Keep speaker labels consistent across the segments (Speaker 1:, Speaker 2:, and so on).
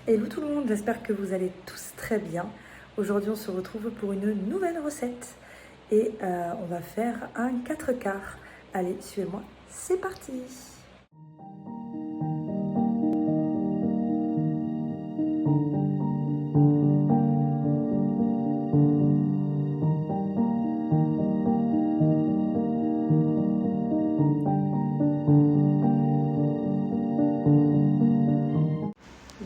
Speaker 1: Hello tout le monde, j'espère que vous allez tous très bien. Aujourd'hui on se retrouve pour une nouvelle recette et on va faire un 4 quarts. Allez, suivez-moi, c'est parti!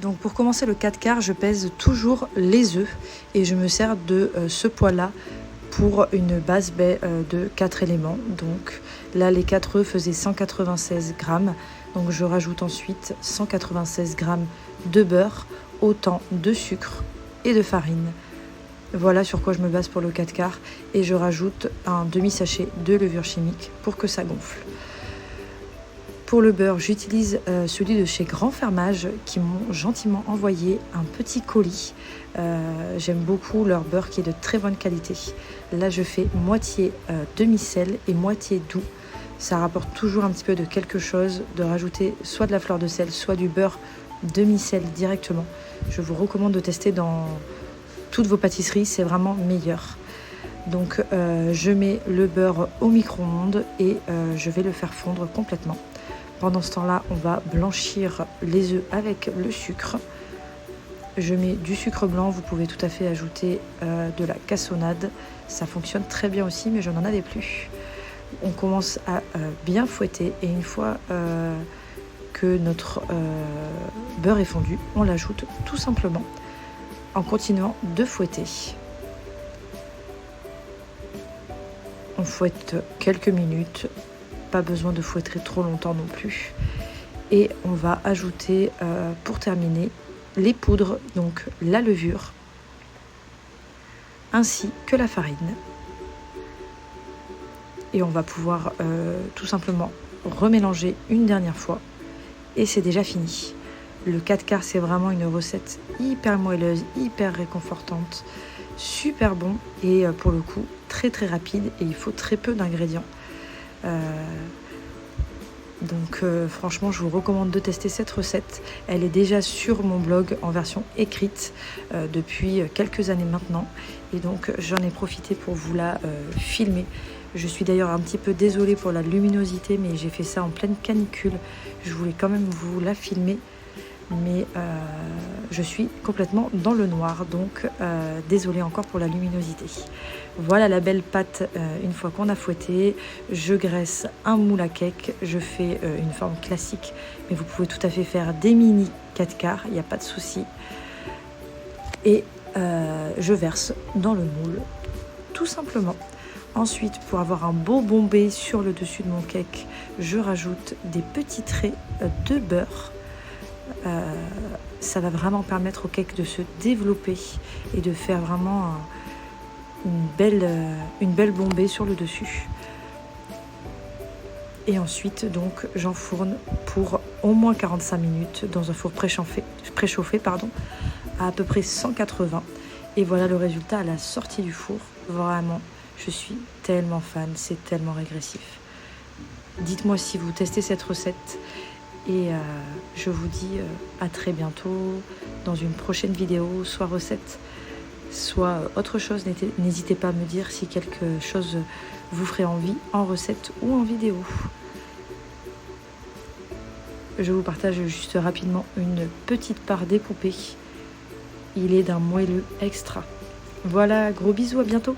Speaker 1: Donc pour commencer le 4 quarts, je pèse toujours les œufs et je me sers de ce poids-là pour une base de 4 éléments. Donc là, les 4 œufs faisaient 196 grammes. Donc je rajoute ensuite 196 grammes de beurre, autant de sucre et de farine. Voilà sur quoi je me base pour le 4 quarts. Et je rajoute un demi-sachet de levure chimique pour que ça gonfle. Pour le beurre, j'utilise celui de chez Grand Fermage qui m'ont gentiment envoyé un petit colis. J'aime beaucoup leur beurre qui est de très bonne qualité. Là, je fais moitié demi-sel et moitié doux. Ça rapporte toujours un petit peu de quelque chose, de rajouter soit de la fleur de sel, soit du beurre demi-sel directement. Je vous recommande de tester dans toutes vos pâtisseries, c'est vraiment meilleur. Donc je mets le beurre au micro-ondes et je vais le faire fondre complètement. Pendant ce temps-là, on va blanchir les œufs avec le sucre. Je mets du sucre blanc, vous pouvez tout à fait ajouter de la cassonade. Ça fonctionne très bien aussi, mais je n'en avais plus. On commence à bien fouetter et une fois que notre beurre est fondu, on l'ajoute tout simplement en continuant de fouetter. On fouette quelques minutes. Pas besoin de fouetter trop longtemps non plus. Et on va ajouter pour terminer les poudres, donc la levure ainsi que la farine. Et on va pouvoir tout simplement remélanger une dernière fois et c'est déjà fini. Le 4 quarts, c'est vraiment une recette hyper moelleuse, hyper réconfortante, super bon et pour le coup très très rapide et il faut très peu d'ingrédients. Donc franchement je vous recommande de tester cette recette. Elle est déjà sur mon blog en version écrite depuis quelques années maintenant et donc j'en ai profité pour vous la filmer. Je suis d'ailleurs un petit peu désolée pour la luminosité, mais j'ai fait ça en pleine canicule. Je voulais quand même vous la filmer, mais je suis complètement dans le noir, donc désolée encore pour la luminosité. Voilà la belle pâte une fois qu'on a fouetté. Je graisse un moule à cake, je fais une forme classique, mais vous pouvez tout à fait faire des mini 4 quarts, il n'y a pas de souci. Et je verse dans le moule, tout simplement. Ensuite, pour avoir un beau bombé sur le dessus de mon cake, je rajoute des petits traits de beurre. Ça va vraiment permettre au cake de se développer et de faire vraiment une belle bombée sur le dessus. Et ensuite, j'enfourne pour au moins 45 minutes dans un four préchauffé à peu près 180. Et voilà le résultat à la sortie du four. Vraiment, je suis tellement fan, c'est tellement régressif. Dites-moi si vous testez cette recette. Et je vous dis à très bientôt dans une prochaine vidéo, soit recette, soit autre chose. N'hésitez pas à me dire si quelque chose vous ferait envie en recette ou en vidéo. Je vous partage juste rapidement une petite part découpée. Il est d'un moelleux extra. Voilà, gros bisous, à bientôt.